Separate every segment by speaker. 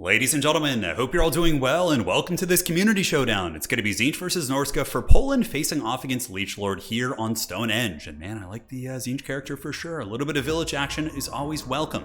Speaker 1: Ladies and gentlemen, I hope you're all doing well and welcome to this community showdown. It's going to be Tzeentch versus Norsca for Poland facing off against Leech Lord here on Stonehenge. And man, I like the Tzeentch character for sure. A little bit of village action is always welcome.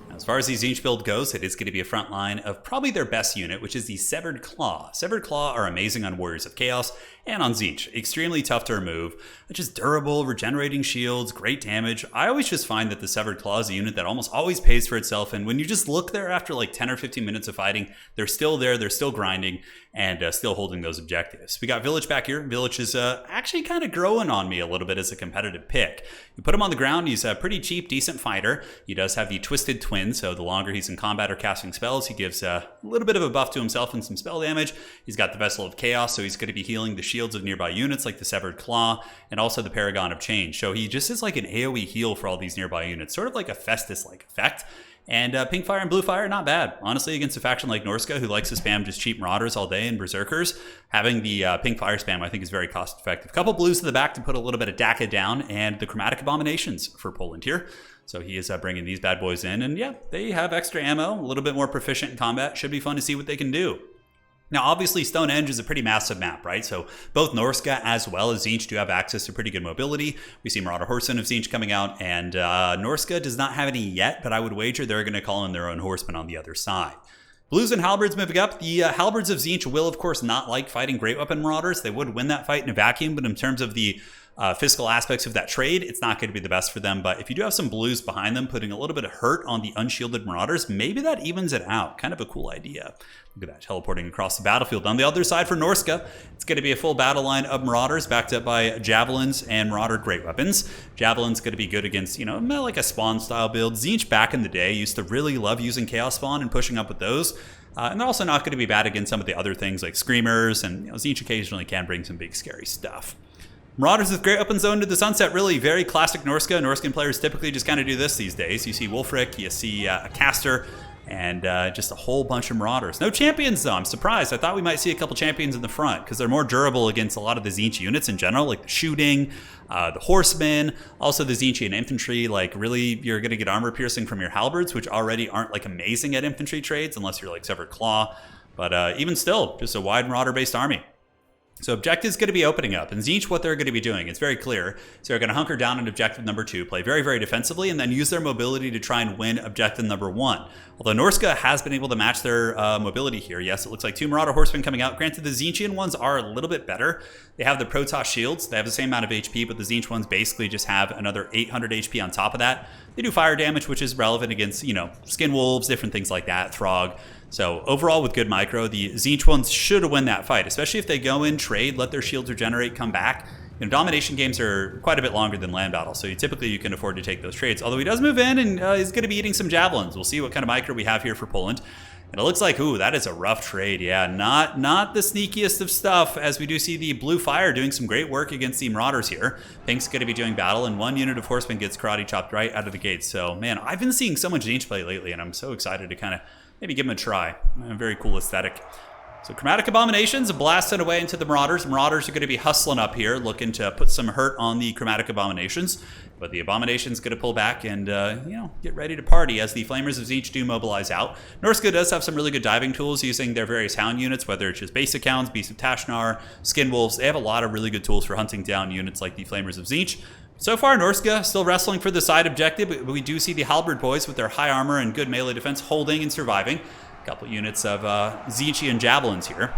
Speaker 1: Now, as far as the Tzeentch build goes, it is going to be a front line of probably their best unit, which is the Severed Claw. Severed Claw are amazing on Warriors of Chaos and on Tzeentch. Extremely tough to remove, just durable, regenerating shields, great damage. I always just find that the Severed Claw is a unit that almost always pays for itself, and when you just look there after like 10 or 15 minutes of fighting, they're still there, they're still grinding, and still holding those objectives. We got Village back here. Village is actually kind of growing on me a little bit as a competitive pick. You put him on the ground, he's a pretty cheap, decent fighter. He does have the Twisted Twin, so the longer he's in combat or casting spells, he gives a little bit of a buff to himself and some spell damage. He's got the Vessel of Chaos, so he's going to be healing the shields of nearby units like the Severed Claw, and also the Paragon of Change. So he just is like an AoE heal for all these nearby units, sort of like a Festus-like effect. And Pink Fire and Blue Fire, not bad. Honestly, against a faction like Norsca, who likes to spam just cheap Marauders all day and Berserkers, having the Pink Fire spam, I think, is very cost effective. Couple blues to the back to put a little bit of DACA down, and the Chromatic Abominations for Poland here. So he is bringing these bad boys in, and yeah, they have extra ammo, a little bit more proficient in combat. Should be fun to see what they can do. Now, obviously, Stonehenge is a pretty massive map, right? So both Norsca as well as Tzeentch do have access to pretty good mobility. We see Marauder Horsemen of Tzeentch coming out, and Norsca does not have any yet, but I would wager they're going to call in their own horsemen on the other side. Blues and Halberds moving up. The Halberds of Tzeentch will, of course, not like fighting Great Weapon Marauders. They would win that fight in a vacuum, but in terms of the fiscal aspects of that trade, it's not going to be the best for them. But if you do have some blues behind them, putting a little bit of hurt on the unshielded Marauders, maybe that evens it out. Kind of a cool idea. Look at that, teleporting across the battlefield. On the other side for Norsca, it's going to be a full battle line of Marauders backed up by Javelins and Marauder Great Weapons. Javelin's going to be good against, you know, like a Spawn style build. Tzeentch back in the day used to really love using Chaos Spawn and pushing up with those. And they're also not going to be bad against some of the other things like Screamers, and Tzeentch occasionally can bring some big scary stuff. Marauders with Great Weapons Zone to the Sunset, really very classic Norsca. Norscan players typically just kind of do this these days. You see Wolfric, you see a Caster, and just a whole bunch of Marauders. No champions though, I'm surprised. I thought we might see a couple champions in the front because they're more durable against a lot of the Tzeentch units in general, like the Shooting, the Horsemen, also the Tzeentchian Infantry. Like really, you're going to get armor piercing from your Halberds, which already aren't like amazing at infantry trades unless you're like Severed Claw. But even still, just a wide Marauder-based army. So objective's going to be opening up, and Tzeentch, what they're going to be doing, it's very clear. So they're going to hunker down on objective number 2, play very, very defensively, and then use their mobility to try and win objective number 1. Although Norsca has been able to match their mobility here. Yes, it looks like 2 Marauder Horsemen coming out. Granted, the Tzeentchian ones are a little bit better. They have the Protoss shields. They have the same amount of HP, but the Tzeentch ones basically just have another 800 HP on top of that. They do fire damage, which is relevant against, you know, Skin Wolves, different things like that, Throg. So overall, with good micro, the Tzeentch ones should win that fight, especially if they go in, trade, let their shields regenerate, come back. You know, domination games are quite a bit longer than land battles, so typically you can afford to take those trades. Although he does move in and is going to be eating some javelins. We'll see what kind of micro we have here for Poland. And it looks like, ooh, that is a rough trade. Yeah, not the sneakiest of stuff, as we do see the Blue Fire doing some great work against the Marauders here. Pink's going to be doing battle, and 1 unit of Horsemen gets karate chopped right out of the gates. So, man, I've been seeing so much Tzeentch play lately, and I'm so excited to kind of maybe give them a try. A very cool aesthetic. So Chromatic Abominations blasted away into the Marauders. Marauders are going to be hustling up here, looking to put some hurt on the Chromatic Abominations. But the Abomination's going to pull back and, you know, get ready to party as the Flamers of Tzeentch do mobilize out. Norsca does have some really good diving tools using their various Hound units, whether it's just basic Hounds, Beasts of Tashnar, Skin Wolves. They have a lot of really good tools for hunting down units like the Flamers of Tzeentch. So far, Norsca still wrestling for the side objective, but we do see the Halberd boys with their high armor and good melee defense holding and surviving. A couple units of Tzeentchian Javelins here,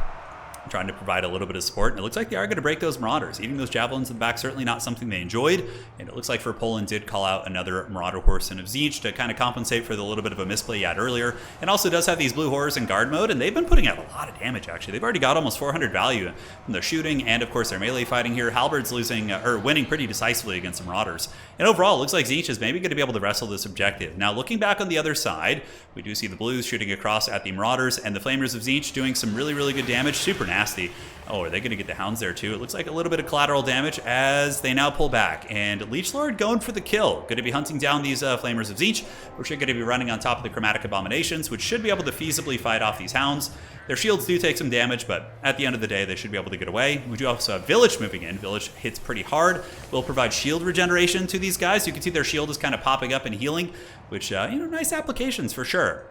Speaker 1: trying to provide a little bit of support. And it looks like they are going to break those Marauders. Eating those Javelins in the back, certainly not something they enjoyed. And it looks like for Poland did call out another Marauder Horseman of Tzeentch to kind of compensate for the little bit of a misplay you had earlier. And also does have these Blue Horrors in guard mode, and they've been putting out a lot of damage, actually. They've already got almost 400 value from their shooting, and of course their melee fighting here. Halberd's losing, or winning pretty decisively against the Marauders. And overall, it looks like Tzeentch is maybe going to be able to wrestle this objective. Now, looking back on the other side, we do see the Blues shooting across at the Marauders, and the Flamers of Tzeentch doing some really, really good damage. Super nasty. Oh, are they going to get the Hounds there too? It looks like a little bit of collateral damage as they now pull back. And Leech Lord going for the kill. Going to be hunting down these Flamers of Tzeentch, which are going to be running on top of the Chromatic Abominations, which should be able to feasibly fight off these Hounds. Their shields do take some damage, but at the end of the day, they should be able to get away. We do also have Village moving in. Village hits pretty hard. Will provide shield regeneration to these guys. You can see their shield is kind of popping up and healing, which, you know, nice applications for sure.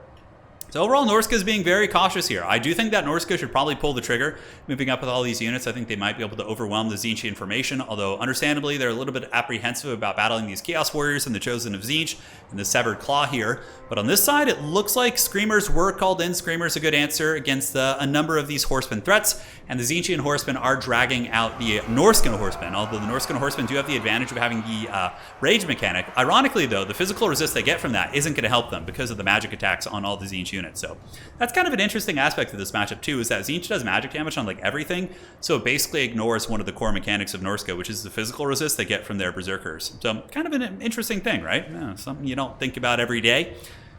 Speaker 1: So overall, Norsca is being very cautious here. I do think that Norsca should probably pull the trigger. Moving up with all these units, I think they might be able to overwhelm the Tzeentchian formation, although understandably, they're a little bit apprehensive about battling these Chaos Warriors and the Chosen of Tzeentch and the Severed Claw here. But on this side, it looks like Screamers were called in. Screamers a good answer against a number of these Horsemen threats, and the Tzeentchian Horsemen are dragging out the Norscan Horsemen, although the Norscan Horsemen do have the advantage of having the Rage mechanic. Ironically, though, the physical resist they get from that isn't going to help them because of the magic attacks on all the Tzeentch units. So that's kind of an interesting aspect of this matchup too, is that Tzeentch does magic damage on like everything, so it basically ignores one of the core mechanics of Norsca, which is the physical resist they get from their Berserkers. So kind of an interesting thing, right? Yeah, something you don't think about every day.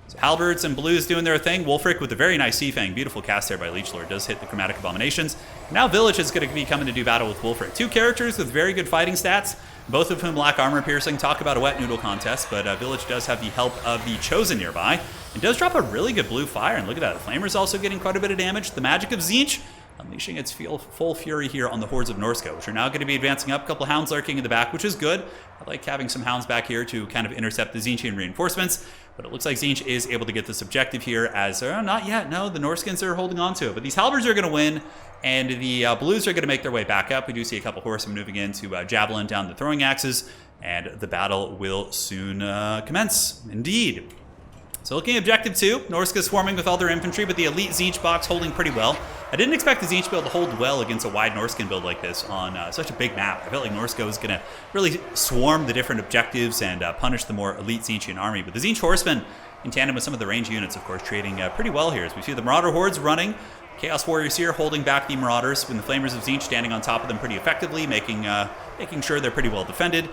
Speaker 1: So Halberds and Blues doing their thing. Wolfric with a very nice Sea-Fang. Beautiful cast there by Leechlord. Does hit the Chromatic Abominations. Now Village is going to be coming to do battle with Wolfric. Two characters with very good fighting stats, both of whom lack armor piercing. Talk about a wet noodle contest, but Village does have the help of the Chosen nearby. It does drop a really good blue fire, and look at that. The Flamer's also getting quite a bit of damage. The magic of Tzeentch unleashing its full fury here on the hordes of Norsca, which are now going to be advancing up. A couple hounds lurking in the back, which is good. I like having some hounds back here to kind of intercept the Tzeentchian reinforcements, but it looks like Tzeentch is able to get this objective here as, not yet, no, the Norscans are holding on to it, but these Halberds are going to win, and the Blues are going to make their way back up. We do see a couple horsemen moving in to javelin down the throwing axes, and the battle will soon commence, indeed. So looking at Objective 2, Norsca swarming with all their infantry, but the elite Tzeentch box holding pretty well. I didn't expect the Tzeentch build to hold well against a wide Norscan build like this on such a big map. I felt like Norsca was going to really swarm the different objectives and punish the more elite Tzeentchian army. But the Tzeentch Horsemen, in tandem with some of the range units, of course, trading pretty well here. As we see the Marauder hordes running, Chaos Warriors here holding back the Marauders, with the Flamers of Tzeentch standing on top of them pretty effectively, making sure they're pretty well defended.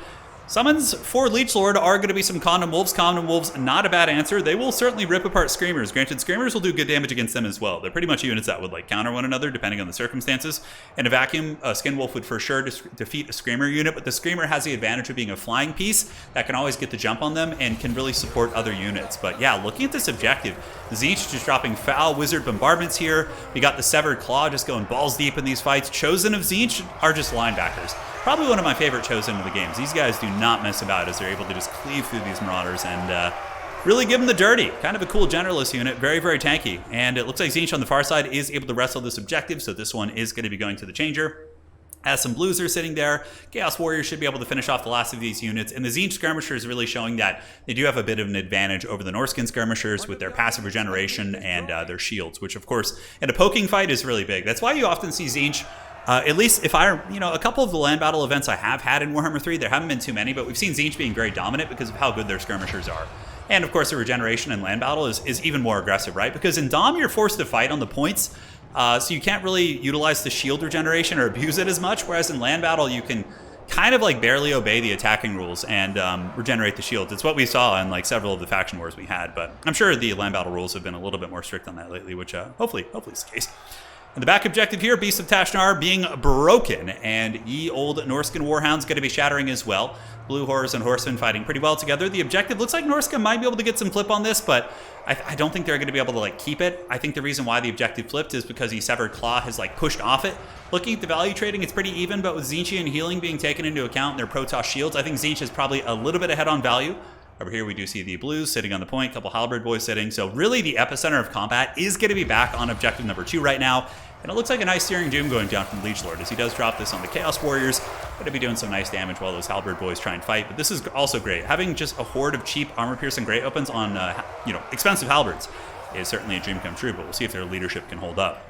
Speaker 1: Summons for Leechlord are going to be some Condom Wolves. Condom Wolves, not a bad answer. They will certainly rip apart Screamers. Granted, Screamers will do good damage against them as well. They're pretty much units that would like counter one another depending on the circumstances. In a vacuum, a Skin Wolf would for sure defeat a Screamer unit, but the Screamer has the advantage of being a flying piece that can always get the jump on them and can really support other units. But yeah, looking at this objective, Tzeentch just dropping foul Wizard Bombardments here. We got the Severed Claw just going balls deep in these fights. Chosen of Tzeentch are just linebackers. Probably one of my favorite Chosen of the games. These guys do not mess about as they're able to just cleave through these Marauders and really give them the dirty. Kind of a cool generalist unit, very, very tanky. And it looks like Tzeentch on the far side is able to wrestle this objective, so this one is going to be going to the Changer. As some Blues are sitting there, Chaos Warriors should be able to finish off the last of these units, and the Tzeentch Skirmishers really showing that they do have a bit of an advantage over the Norscan Skirmishers with their passive regeneration and their shields, which of course, in a poking fight is really big. That's why you often see Tzeentch, at least if a couple of the land battle events I have had in Warhammer 3, there haven't been too many, but we've seen Tzeentch being very dominant because of how good their Skirmishers are. And of course, the regeneration in land battle is even more aggressive, right? Because in Dom, you're forced to fight on the points, so you can't really utilize the shield regeneration or abuse it as much, whereas in land battle, you can kind of like barely obey the attacking rules and regenerate the shields. It's what we saw in like several of the faction wars we had, but I'm sure the land battle rules have been a little bit more strict on that lately, which hopefully is the case. And the back objective here, Beast of Tashnar being broken, and ye old Norscan Warhounds going to be shattering as well. Blue Horrors and Horsemen fighting pretty well together. The objective looks like Norsca might be able to get some flip on this, but I don't think they're going to be able to like keep it. I think the reason why the objective flipped is because the Severed Claw has like pushed off it. Looking at the value trading, it's pretty even, but with Tzeentchian healing being taken into account and their Protoss shields, I think Tzeentch is probably a little bit ahead on value. Over here we do see the Blues sitting on the point, a couple Halberd boys sitting. So really the epicenter of combat is going to be back on objective number 2 right now. And it looks like a nice Searing Doom going down from Leechlord as he does drop this on the Chaos Warriors. Going to be doing some nice damage while those Halberd boys try and fight. But this is also great. Having just a horde of cheap armor-piercing great opens on expensive Halberds is certainly a dream come true, but we'll see if their leadership can hold up.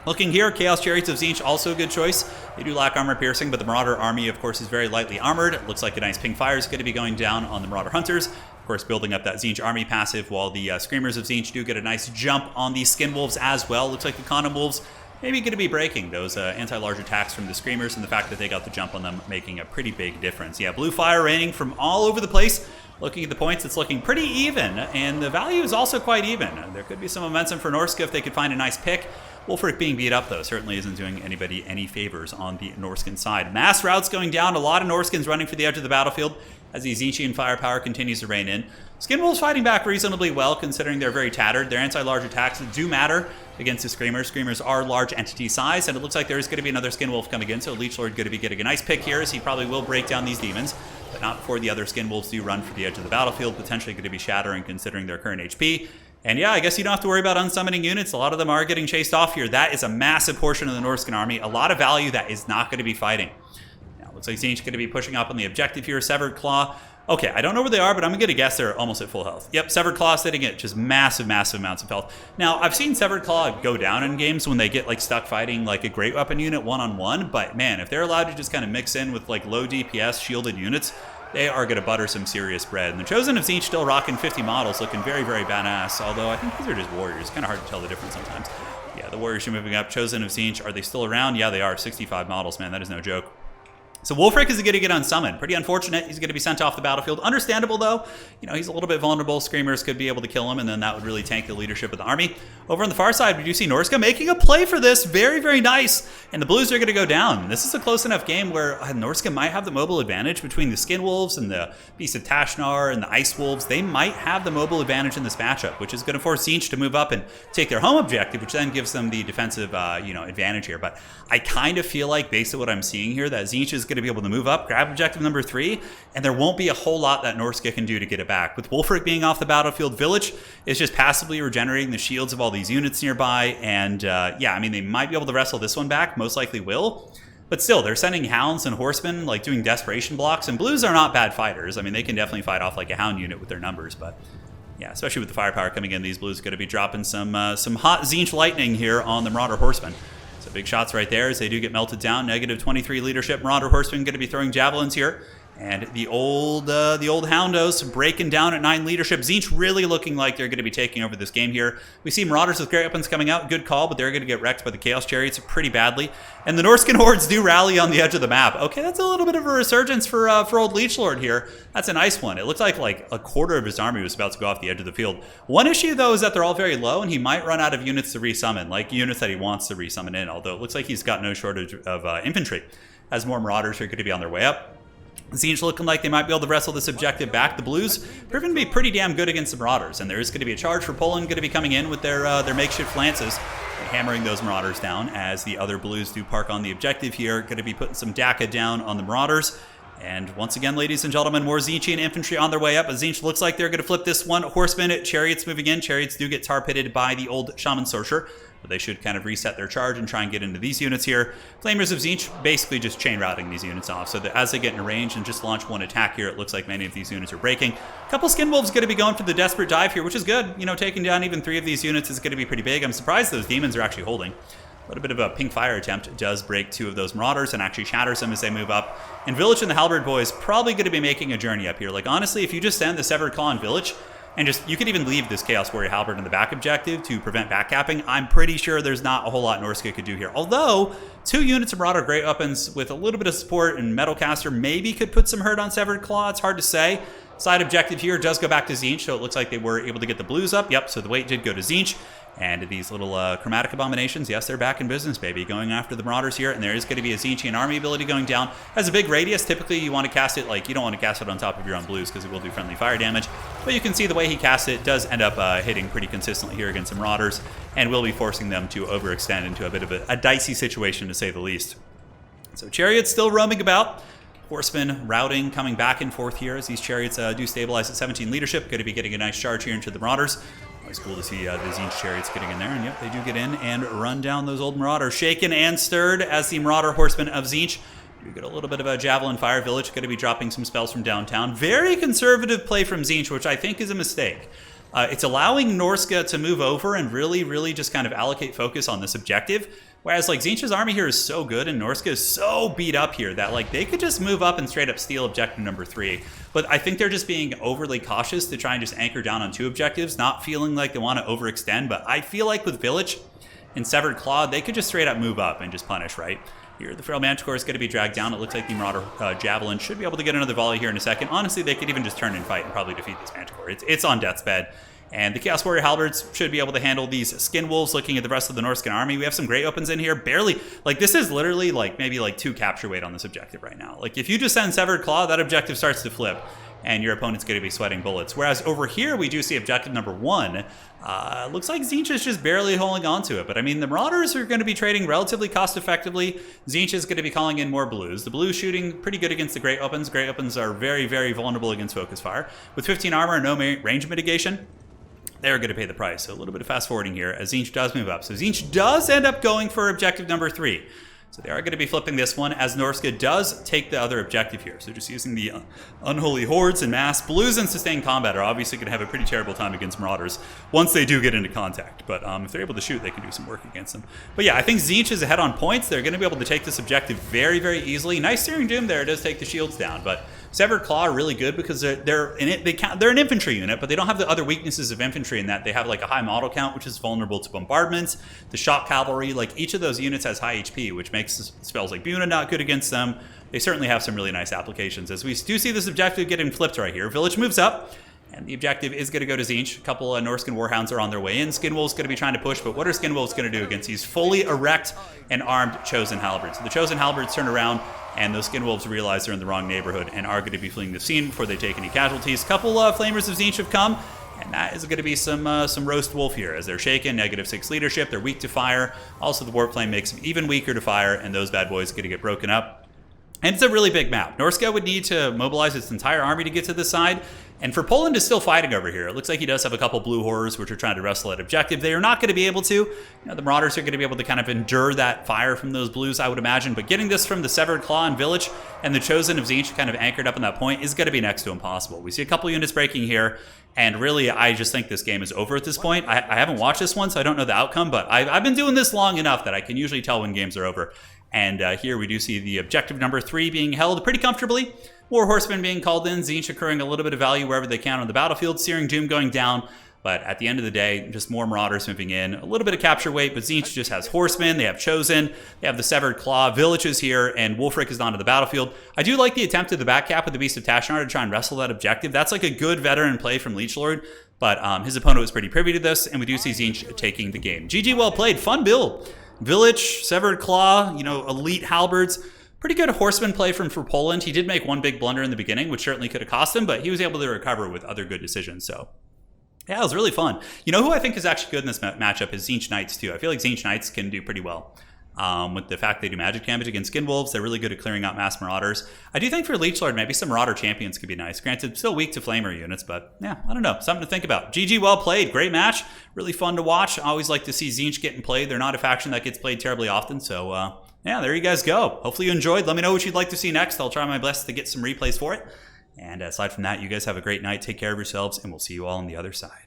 Speaker 1: Looking here, Chaos Chariots of Tzeentch, also a good choice. They do lack armor piercing, but the Marauder army, of course, is very lightly armored. It looks like a nice pink fire is going to be going down on the Marauder Hunters. Of course, building up that Tzeentch army passive, while the Screamers of Tzeentch do get a nice jump on the Skin Wolves as well. Looks like the Condom Wolves maybe going to be breaking those anti-large attacks from the Screamers, and the fact that they got the jump on them making a pretty big difference. Yeah, blue fire raining from all over the place. Looking at the points, it's looking pretty even, and the value is also quite even. There could be some momentum for Norsca if they could find a nice pick. Wolfric being beat up, though, certainly isn't doing anybody any favors on the Norscan side. Mass routes going down, a lot of Norscans running for the edge of the battlefield as the Tzeentchian firepower continues to reign in. Skin Wolves fighting back reasonably well, considering they're very tattered. Their anti-large attacks do matter against the Screamers. Screamers are large entity size, and it looks like there's going to be another Skin Wolf coming in, so Leechlord going to be getting a nice pick here, as he probably will break down these demons, but not before the other Skin Wolves do run for the edge of the battlefield, potentially going to be shattering considering their current HP. And yeah, I guess you don't have to worry about unsummoning units. A lot of them are getting chased off here. That is a massive portion of the Norscan army. A lot of value that is not going to be fighting. Now, looks like Tzeentch going to be pushing up on the objective here. Severed Claw. Okay, I don't know where they are, but I'm going to guess they're almost at full health. Yep, Severed Claw sitting at just massive, massive amounts of health. Now, I've seen Severed Claw go down in games when they get like stuck fighting like a great weapon unit one-on-one, but man, if they're allowed to just kind of mix in with like low DPS shielded units, they are going to butter some serious bread. And the Chosen of Tzeentch still rocking 50 models, looking very, very badass, although I think these are just warriors. Kind of hard to tell the difference sometimes. Yeah, the warriors are moving up. Chosen of Tzeentch, are they still around? Yeah, they are. 65 models, man, that is no joke. So Wulfric is going to get unsummoned. Pretty unfortunate. He's going to be sent off the battlefield. Understandable, though. You know, he's a little bit vulnerable. Screamers could be able to kill him, and then that would really tank the leadership of the army. Over on the far side, we do see Norsca making a play for this. Very, very nice. And the Blues are going to go down. This is a close enough game where Norsca might have the mobile advantage between the Skin Wolves and the Beast of Tashnar and the Ice Wolves. They might have the mobile advantage in this matchup, which is going to force Tzeentch to move up and take their home objective, which then gives them the defensive, advantage here. But I kind of feel like, based on what I'm seeing here, that Tzeentch is going to be able to move up, grab objective number 3, and there won't be a whole lot that Norsca can do to get it back. With Wulfric being off the battlefield, Village is just passively regenerating the shields of all these units nearby, and they might be able to wrestle this one back, most likely will. But still, they're sending Hounds and Horsemen, like doing desperation blocks, and Blues are not bad fighters. I mean, they can definitely fight off like a Hound unit with their numbers, but yeah, especially with the firepower coming in, these Blues are going to be dropping some hot Tzeentch lightning here on the Marauder Horsemen. So big shots right there as they do get melted down. Negative 23 leadership. Marauder Horsemen going to be throwing javelins here. And the old Houndos breaking down at 9 leadership. Tzeentch really looking like they're going to be taking over this game here. We see Marauders with great weapons coming out. Good call, but they're going to get wrecked by the Chaos Chariots pretty badly. And the Norscan hordes do rally on the edge of the map. Okay, that's a little bit of a resurgence for old Leech Lord here. That's a nice one. It looked like a quarter of his army was about to go off the edge of the field. One issue, though, is that they're all very low, and he might run out of units to resummon, like units that he wants to resummon in, although it looks like he's got no shortage of infantry, as more Marauders are going to be on their way up. Tzeentch looking like they might be able to wrestle this objective back. The Blues proven to be pretty damn good against the Marauders, and there is going to be a charge for Poland going to be coming in with their makeshift lances, hammering those Marauders down as the other Blues do park on the objective here. Going to be putting some DACA down on the Marauders. And once again, ladies and gentlemen, more Tzeentchian infantry on their way up. Tzeentch looks like they're going to flip this one. Horsemen, Chariots moving in. Chariots do get tar-pitted by the old Shaman Sorcerer, but they should kind of reset their charge and try and get into these units here. Flamers of Tzeentch basically just chain routing these units off, so that as they get in range and just launch one attack here, it looks like many of these units are breaking. A couple Skin Wolves going to be going for the desperate dive here, which is good. You know, taking down even 3 of these units is going to be pretty big. I'm surprised those demons are actually holding. A little bit of a pink fire attempt does break 2 of those Marauders and actually shatters them as they move up. And Village and the Halberd Boys probably going to be making a journey up here. Like, honestly, if you just send the Severed Claw and Village, and you could even leave this Chaos Warrior Halberd in the back objective to prevent backcapping, I'm pretty sure there's not a whole lot Norsca could do here. Although, 2 units of Marauder Great Weapons with a little bit of support and Metalcaster maybe could put some hurt on Severed Claw. It's hard to say. Side objective here does go back to Tzeentch, so it looks like they were able to get the Blues up. Yep, so the weight did go to Tzeentch. And these little chromatic abominations, yes, they're back in business, baby. Going after the Marauders here, and there is going to be a Tzeentchian army ability going down. Has a big radius. Typically, you want to cast it, you don't want to cast it on top of your own Blues because it will do friendly fire damage. But you can see the way he casts it does end up hitting pretty consistently here against the Marauders, and will be forcing them to overextend into a bit of a dicey situation, to say the least. So Chariots still roaming about. Horsemen routing, coming back and forth here as these Chariots do stabilize at 17 leadership. Going to be getting a nice charge here into the Marauders. Always cool to see the Tzeentch Chariots getting in there. And yep, they do get in and run down those old Marauders. Shaken and stirred as the Marauder Horsemen of Tzeentch do get a little bit of a Javelin Fire. Village going to be dropping some spells from downtown. Very conservative play from Tzeentch, which I think is a mistake. It's allowing Norsca to move over and really just kind of allocate focus on this objective. Whereas, Tzeentch's army here is so good and Norsca is so beat up here that, they could just move up and straight up steal objective number 3. But I think they're just being overly cautious to try and just anchor down on 2 objectives, not feeling like they want to overextend. But I feel like with Village and Severed Claw, they could just straight up move up and just punish, right? Here, the Feral Manticore is going to be dragged down. It looks like the Marauder Javelin should be able to get another volley here in a second. Honestly, they could even just turn and fight and probably defeat this Manticore. It's on death's bed. And the Chaos Warrior Halberds should be able to handle these Skin Wolves. Looking at the rest of the Norscan army, we have some great opens in here. Barely, this is literally maybe 2 capture weight on this objective right now. If you just send Severed Claw, that objective starts to flip, and your opponent's going to be sweating bullets. Whereas over here, we do see objective number 1. Looks like Tzeentch is just barely holding on to it. But I mean, the Marauders are going to be trading relatively cost effectively. Tzeentch is going to be calling in more Blues. The Blues shooting pretty good against the Great Weapons. Great Weapons are very, very vulnerable against focus fire. With 15 armor and no range mitigation, they're going to pay the price. So a little bit of fast forwarding here as Tzeentch does move up. So Tzeentch does end up going for objective number 3. So they are going to be flipping this one as Norsca does take the other objective here. So just using the Unholy Hordes and Mass. Blues in sustained combat are obviously going to have a pretty terrible time against Marauders once they do get into contact. But if they're able to shoot, they can do some work against them. But yeah, I think Tzeentch is ahead on points. They're going to be able to take this objective very, very easily. Nice Searing Doom there. It does take the shields down. But Severed Claw are really good because they're an infantry unit, but they don't have the other weaknesses of infantry in that they have like a high model count, which is vulnerable to bombardments. The shock cavalry, like each of those units has high HP, which makes spells like Buna not good against them. They certainly have some really nice applications. As we do see this objective getting flipped right here, Village moves up. And the objective is going to go to Tzeentch. A couple of Norscan Warhounds are on their way in. Skinwolf's going to be trying to push, but what are Skinwolves going to do against these fully erect and armed Chosen Halberds? So the Chosen Halberds turn around, and those Skinwolves realize they're in the wrong neighborhood and are going to be fleeing the scene before they take any casualties. A couple of Flamers of Tzeentch have come, and that is going to be some roast wolf here as they're shaken. -6 leadership. They're weak to fire. Also, the Warp Flame makes them even weaker to fire, and those bad boys are going to get broken up. And it's a really big map. Norsca would need to mobilize its entire army to get to this side. And for Poland is still fighting over here. It looks like he does have a couple blue horrors which are trying to wrestle at objective. They are not going to be able to. The Marauders are going to be able to kind of endure that fire from those blues, I would imagine. But getting this from the Severed Claw and Village and the Chosen of Tzeentch kind of anchored up in that point is going to be next to impossible. We see a couple units breaking here. And really, I just think this game is over at this point. I haven't watched this one, so I don't know the outcome. But I've been doing this long enough that I can usually tell when games are over. And here we do see the objective number 3 being held pretty comfortably. War Horsemen being called in, Tzeentch accruing a little bit of value wherever they can on the battlefield, Searing Doom going down. But at the end of the day, just more Marauders moving in. A little bit of capture weight, but Tzeentch just has Horsemen, they have Chosen, they have the Severed Claw, Villages here, and Wulfric is onto the battlefield. I do like the attempt at the back cap with the Beast of Tashnar to try and wrestle that objective. That's like a good veteran play from Leechlord, but his opponent was pretty privy to this, and we do see Tzeentch taking the game. GG, well played, fun build. Village, Severed Claw, elite halberds. Pretty good horseman play for Poland. He did make one big blunder in the beginning, which certainly could have cost him, but he was able to recover with other good decisions. So, yeah, it was really fun. You know who I think is actually good in this matchup is Tzeentch Knights, too. I feel like Tzeentch Knights can do pretty well. With the fact they do magic damage against Skinwolves, they're really good at clearing out mass Marauders. I do think for Leechlord, maybe some Marauder champions could be nice. Granted, still weak to Flamer units, but yeah, I don't know. Something to think about. GG, well played. Great match. Really fun to watch. I always like to see Tzeentch getting played. They're not a faction that gets played terribly often, so yeah, there you guys go. Hopefully you enjoyed. Let me know what you'd like to see next. I'll try my best to get some replays for it. And aside from that, you guys have a great night. Take care of yourselves, and we'll see you all on the other side.